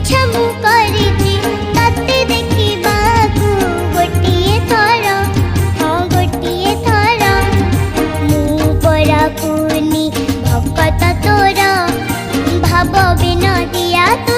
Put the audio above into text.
इच्छा मु करिछि तते देखिबाकू गोटिए थर हाँ गोटिए थर मु परा कुनी भक्त तोर भाव बिनदिया तू